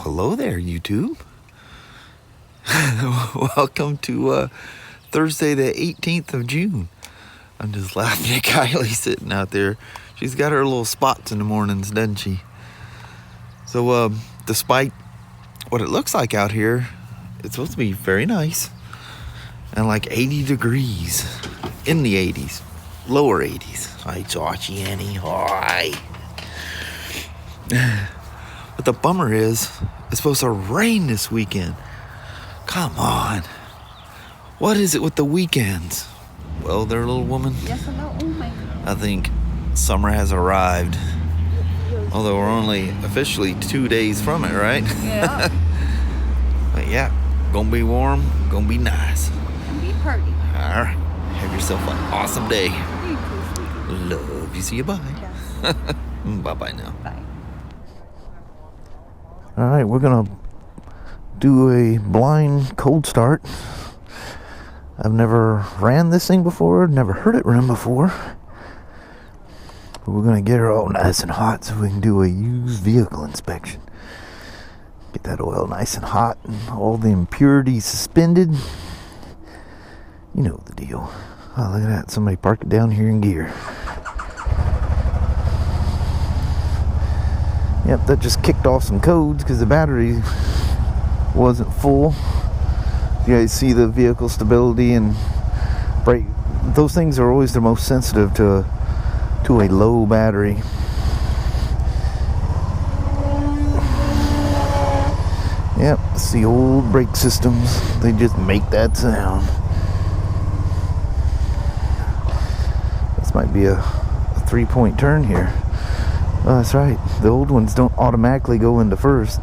hello there, YouTube. Welcome to Thursday the 18th of June. I'm just laughing at Kylie sitting out there. She's got her little spots in the mornings, doesn't she? So despite what it looks like out here, it's supposed to be very nice and like 80 degrees, in the 80s, lower 80s. Hi, Joshie, Annie, hi. But the bummer is, it's supposed to rain this weekend. Come on. What is it with the weekends? Well, there, little woman. Yes, hello. Oh my God. I think summer has arrived. Although we're only officially 2 days from it, right? Yeah. But yeah, gonna be warm, gonna be nice. And be party. All right. Have yourself an awesome day. You too, sweetie. Love you. See you. Bye. Yes. Bye-bye now. Bye. All right, we're gonna do a blind cold start. I've never ran this thing before, never heard it run before. But we're gonna get her all nice and hot so we can do a used vehicle inspection. Get that oil nice and hot and all the impurities suspended. You know the deal. Oh, look at that. Somebody parked it down here in gear. Yep, that just kicked off some codes because the battery wasn't full. You guys see the vehicle stability and brake. Those things are always the most sensitive to a low battery. Yep, it's the old brake systems. They just make that sound. This might be a 3-point turn here. Oh, that's right. The old ones don't automatically go into first.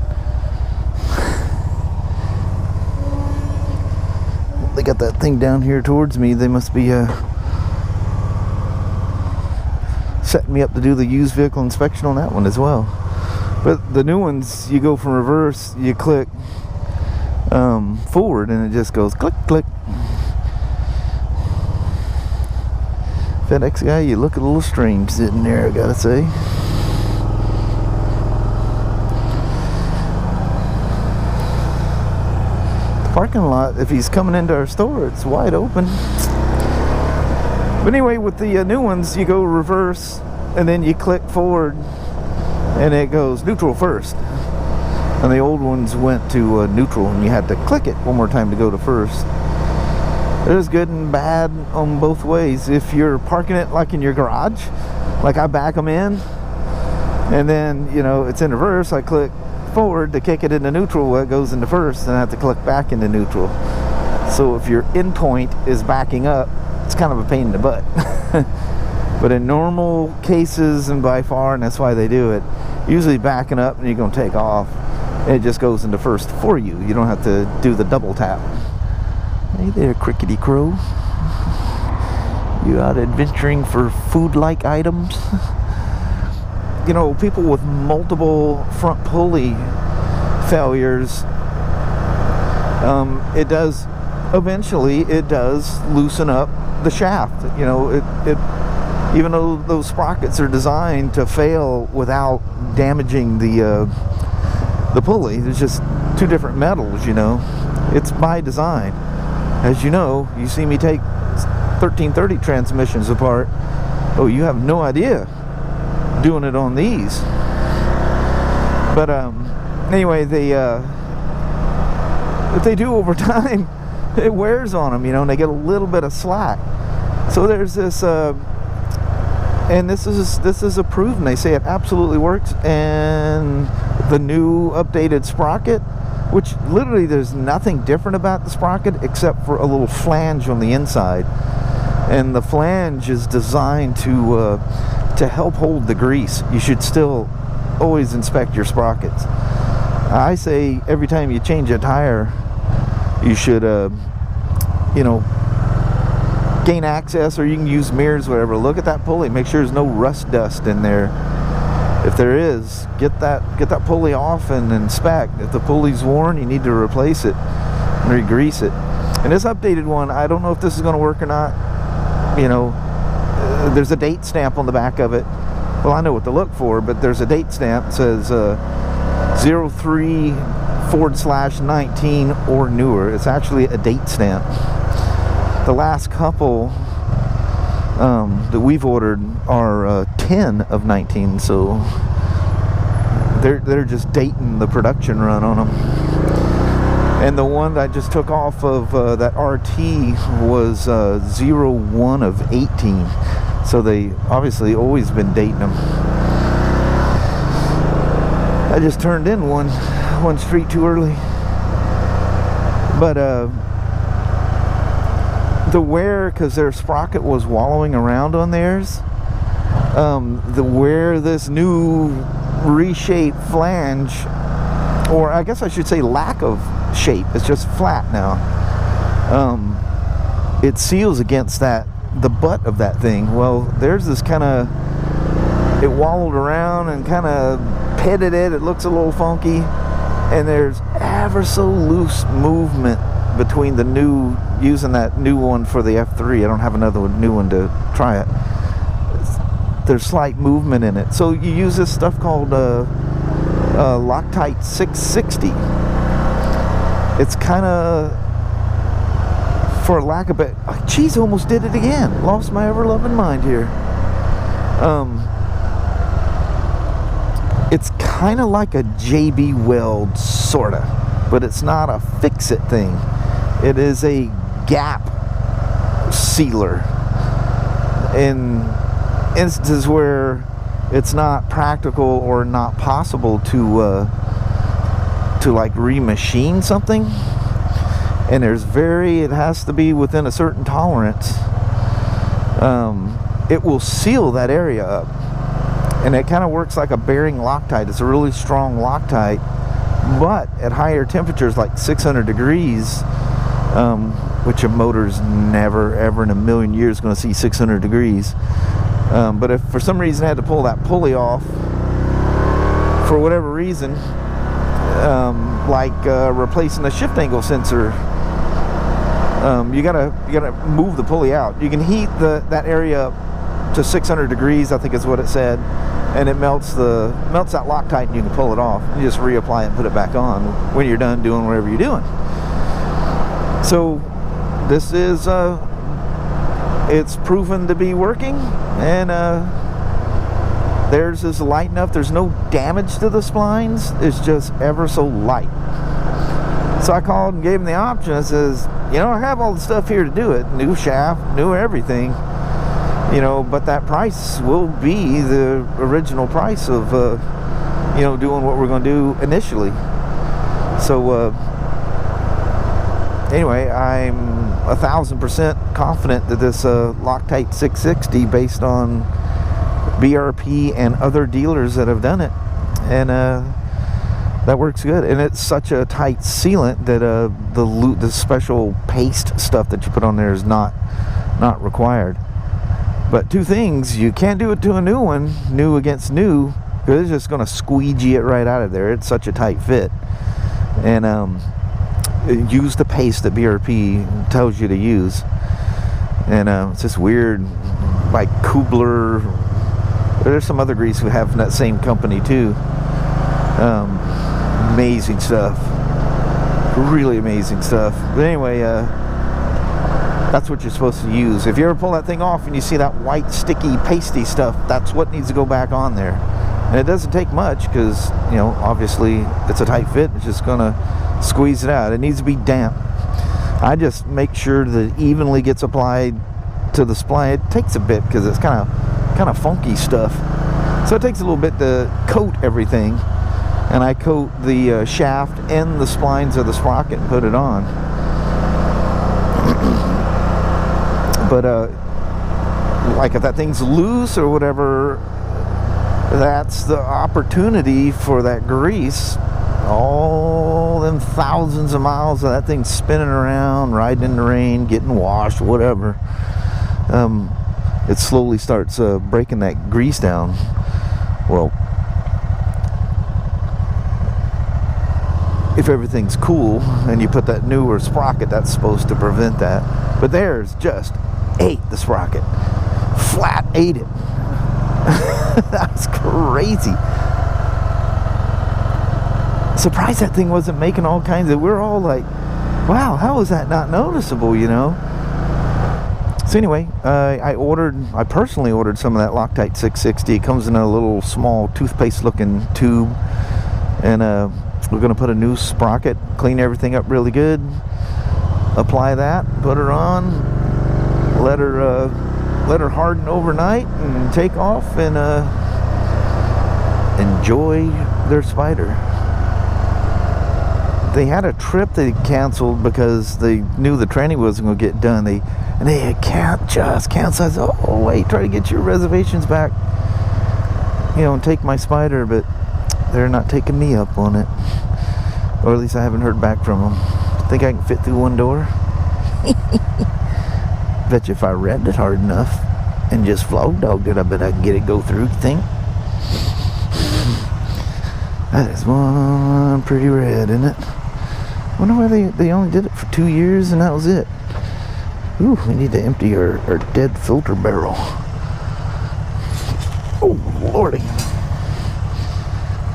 They got that thing down here towards me. They must be setting me up to do the used vehicle inspection on that one as well. But the new ones, you go from reverse, you click forward, and it just goes click, click. FedEx guy, you look a little strange sitting there, I gotta say. Parking lot, if he's coming into our store, it's wide open. But anyway, with the new ones, you go reverse and then you click forward and it goes neutral first. And the old ones went to neutral and you had to click it one more time to go to first. There's good and bad on both ways. If you're parking it like in your garage, like I back them in and then, you know, it's in reverse, I click forward to kick it into neutral, it goes into first, and I have to click back into neutral. So if your end point is backing up, it's kind of a pain in the butt. But in normal cases, and by far, and that's why they do it, usually backing up and you're going to take off, it just goes into first for you. You don't have to do the double tap. Hey there, crickety crow. You out adventuring for food-like items? You know, people with multiple front pulley failures, it does loosen up the shaft. You know, it even though those sprockets are designed to fail without damaging the pulley, there's just two different metals. You know, it's by design. As you know, you see me take 1330 transmissions apart. Oh, you have no idea doing it on these. But anyway, if they do over time, it wears on them, you know, and they get a little bit of slack. So there's this and this is approved, and they say it absolutely works. And the new updated sprocket, which literally there's nothing different about the sprocket except for a little flange on the inside, and the flange is designed to help hold the grease. You should still always inspect your sprockets. I say every time you change a tire, you should, you know, gain access, or you can use mirrors, whatever. Look at that pulley. Make sure there's no rust dust in there. If there is, get that pulley off and inspect. If the pulley's worn, you need to replace it and re-grease it. And this updated one, I don't know if this is going to work or not. You know, there's a date stamp on the back of it. Well, I know what to look for, but there's a date stamp that says 03/19 or newer. It's actually a date stamp. The last couple that we've ordered are 10 of 19, so they're just dating the production run on them. And the one that I just took off of that RT was 01 of 18, so they obviously always been dating them. I just turned in one street too early, but the wear, because their sprocket was wallowing around on theirs, the wear this new reshaped flange, or I guess I should say lack of shape, it's just flat now, it seals against the butt of that thing. Well, there's this kind of, it wallowed around and kind of pitted it. It looks a little funky, and there's ever so loose movement between the new, using that new one for the F3. I don't have another new one to try it. There's slight movement in it. So you use this stuff called LocTite 660. It's kind of, for lack of it, geez, almost did it again. Lost my ever-loving mind here. It's kind of like a JB Weld, sorta, but it's not a fix-it thing. It is a gap sealer in instances where it's not practical or not possible to like remachine something, and it has to be within a certain tolerance. It will seal that area up, and it kind of works like a bearing Loctite. It's a really strong Loctite, but at higher temperatures like 600 degrees, which a motor's never ever in a million years going to see 600 degrees. But if for some reason I had to pull that pulley off for whatever reason, like replacing the shift angle sensor, you gotta move the pulley out. You can heat that area up to 600 degrees, I think is what it said, and it melts that Loctite, and you can pull it off. You just reapply it and put it back on when you're done doing whatever you're doing. So this is it's proven to be working, and theirs is light enough. There's no damage to the splines. It's just ever so light. So I called and gave him the option. I says, you know, I have all the stuff here to do it, new shaft, new everything, you know, but that price will be the original price of you know, doing what we're going to do initially. So anyway, I'm 1000% confident that this LocTite 660, based on BRP and other dealers that have done it, and that works good. And it's such a tight sealant that the special paste stuff that you put on there is not required. But two things: you can't do it to a new one, new against new, because it's just going to squeegee it right out of there. It's such a tight fit. And use the paste that BRP tells you to use. And it's just weird, like Kubler. There's some other grease we have from that same company too. Amazing stuff, really amazing stuff. But anyway, that's what you're supposed to use. If you ever pull that thing off and you see that white sticky pasty stuff, that's what needs to go back on there. And it doesn't take much, because, you know, obviously it's a tight fit. It's just gonna squeeze it out. It needs to be damp. I just make sure that it evenly gets applied to the spline. It takes a bit because it's kind of funky stuff, so it takes a little bit to coat everything. And I coat the shaft and the splines of the sprocket and put it on. But like if that thing's loose or whatever, that's the opportunity for that grease, all them thousands of miles of that thing spinning around, riding in the rain, getting washed, whatever. It slowly starts breaking that grease down. Well, if everything's cool and you put that newer sprocket, that's supposed to prevent that. But theirs just ate the sprocket, flat ate it. That's crazy. surprised that thing wasn't making all kinds of, we're all like, wow, how is that not noticeable, you know? So anyway, I personally ordered some of that LocTite 660. It comes in a little small toothpaste looking tube, and we're gonna put a new sprocket, clean everything up really good, apply that, put her on, let her harden overnight, and take off and enjoy their Spyder. They had a trip they canceled because they knew the training wasn't going to get done. They can't just cancel. I said, oh wait, try to get your reservations back, you know, and take my Spyder, but they're not taking me up on it, or at least I haven't heard back from them. Think I can fit through one door? Bet you if I read it hard enough and just vlog dogged it, I bet I can get it go through. You think? That is one pretty red, isn't it? Wonder why they only did it for 2 years and that was it. Ooh, we need to empty our dead filter barrel. Oh, lordy.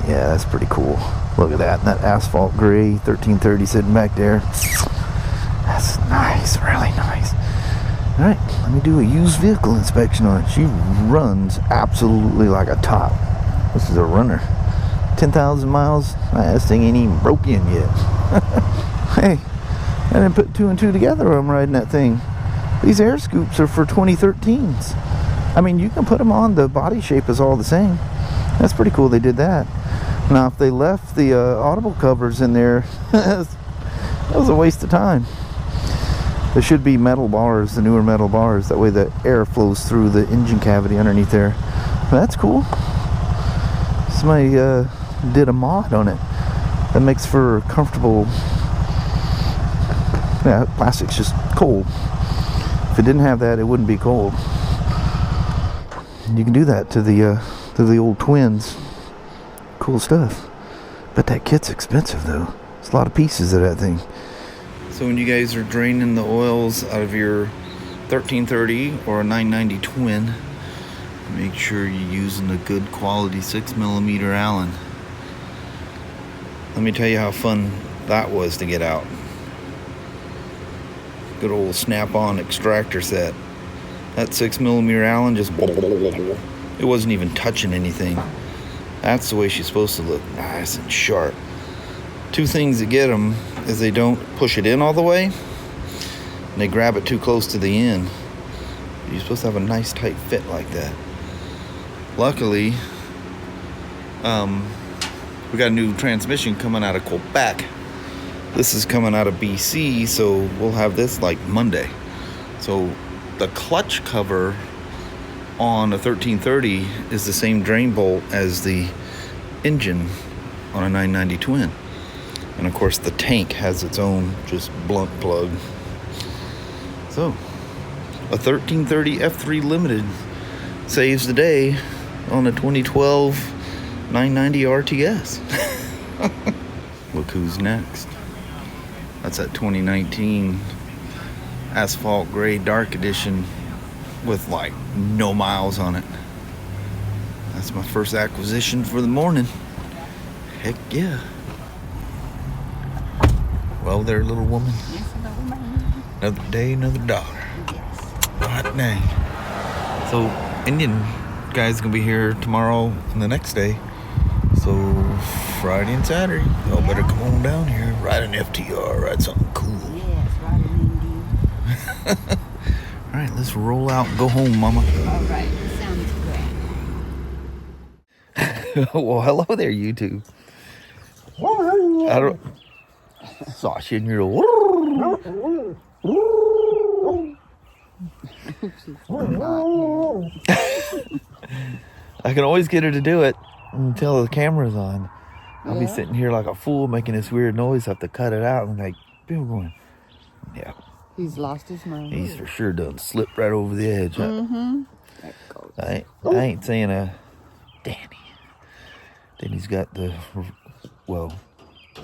Yeah, that's pretty cool. Look at that, and that asphalt gray 1330 sitting back there. That's nice, really nice. All right, let me do a used vehicle inspection on it. She runs absolutely like a top. This is a runner. 10,000 miles. This thing ain't even broke in yet. Hey, I didn't put 2 and 2 together when I'm riding that thing. These air scoops are for 2013s. I mean, you can put them on. The body shape is all the same. That's pretty cool they did that. Now, if they left the audible covers in there, that was a waste of time. There should be metal bars, the newer metal bars. That way the air flows through the engine cavity underneath there. But that's cool. Somebody did a mod on it that makes for comfortable. Yeah, plastic's just cold. If it didn't have that, it wouldn't be cold. You can do that to the old twins. Cool stuff. But that kit's expensive though. It's a lot of pieces of that thing. So when you guys are draining the oils out of your 1330 or a 990 twin, make sure you're using a good quality 6mm Allen. Let me tell you how fun that was to get out. Good old snap-on extractor set. That 6mm Allen just, it wasn't even touching anything. That's the way she's supposed to look, nice and sharp. Two things that get them is they don't push it in all the way, and they grab it too close to the end. You're supposed to have a nice tight fit like that. Luckily, we got a new transmission coming out of Quebec. This is coming out of BC, so we'll have this like Monday. So the clutch cover on a 1330 is the same drain bolt as the engine on a 990 twin. And of course the tank has its own just blunt plug. So a 1330 F3 Limited saves the day on a 2012 990 RTS. Look who's next. That's that 2019 asphalt gray dark edition with like no miles on it. That's my first acquisition for the morning. Heck yeah. Well there, little woman. Yes, hello, ma'am. Another day, another dollar. Yes. Right now. So Indian guy's gonna be here tomorrow and the next day. So Friday and Saturday, y'all better come on down here, ride an FTR, ride something cool. Yes, right in Indian. All right, let's roll out and go home, Mama. All right, sounds great. Well, hello there, YouTube. I don't. Sausage in your. I can always get her to do it until the camera's on. I'll be sitting here like a fool making this weird noise. I have to cut it out and like, people going, yeah. He's lost his mind. He's for sure done slipped right over the edge. Huh? Mm-hmm. I ain't saying Danny. Danny's got the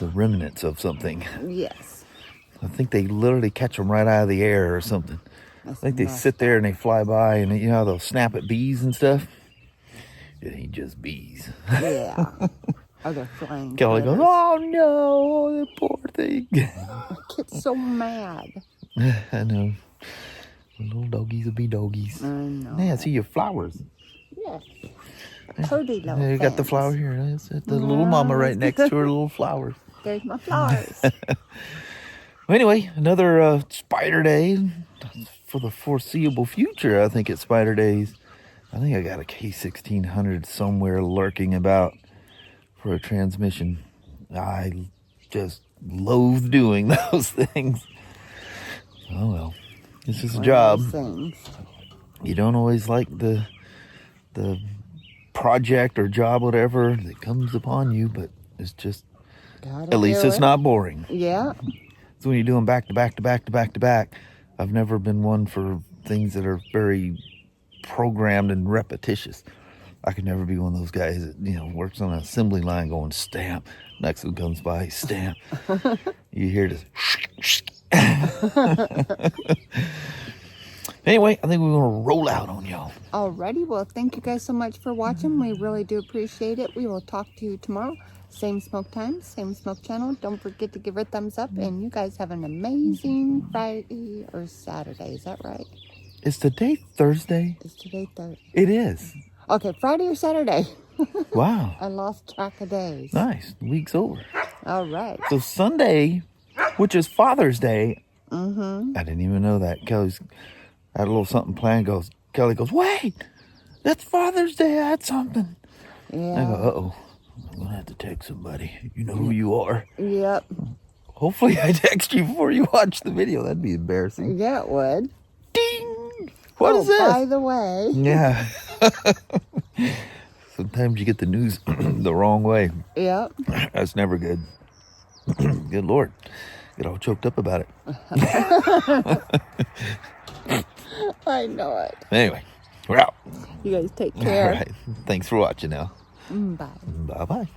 remnants of something. Yes. I think they literally catch them right out of the air or something. I think they sit there and they fly by, and you know how they'll snap at bees and stuff? It ain't just bees. Yeah. Oh, they're flying. Kelly goes, oh no, the poor thing. I get so mad. I know. The little doggies will be doggies. I know. Yeah, I see your flowers. Yes. Pretty little You got the things. flower here. That's it. The little mama right next to her little flowers. There's my flowers. Well, anyway, another Spyder day for the foreseeable future. I think it's Spyder days. I think I got a K1600 somewhere lurking about for a transmission. I just loathe doing those things. Oh well, it's just a job. You don't always like the project or job, whatever that comes upon you, but it's just, at least it's not boring. Yeah. So when you do them back to back to back to back to back, I've never been one for things that are very programmed and repetitious. I could never be one of those guys that, you know, works on an assembly line going stamp. Next one comes by, stamp. You hear this. Anyway, I think we're going to roll out on y'all. Alrighty, well, thank you guys so much for watching. We really do appreciate it. We will talk to you tomorrow. Same smoke time, same smoke channel. Don't forget to give her a thumbs up. And you guys have an amazing Friday or Saturday. Is that right? Is today Thursday? Is today Thursday? It is. Okay, Friday or Saturday? Wow. I lost track of days. Nice. The week's over. All right. So Sunday, which is Father's Day. Mm-hmm. I didn't even know that. Kelly's had a little something planned. Kelly goes, wait, that's Father's Day. I had something. Yeah. I go, uh-oh. I'm going to have to text somebody. You know who you are. Yep. Hopefully I text you before you watch the video. That'd be embarrassing. Yeah, it would. Ding! What is this? By the way. Yeah. Sometimes you get the news the wrong way. Yep. That's never good. Good Lord. Get all choked up about it. I know it. Anyway, we're out. You guys take care. All right. Thanks for watching now. Bye. Bye-bye.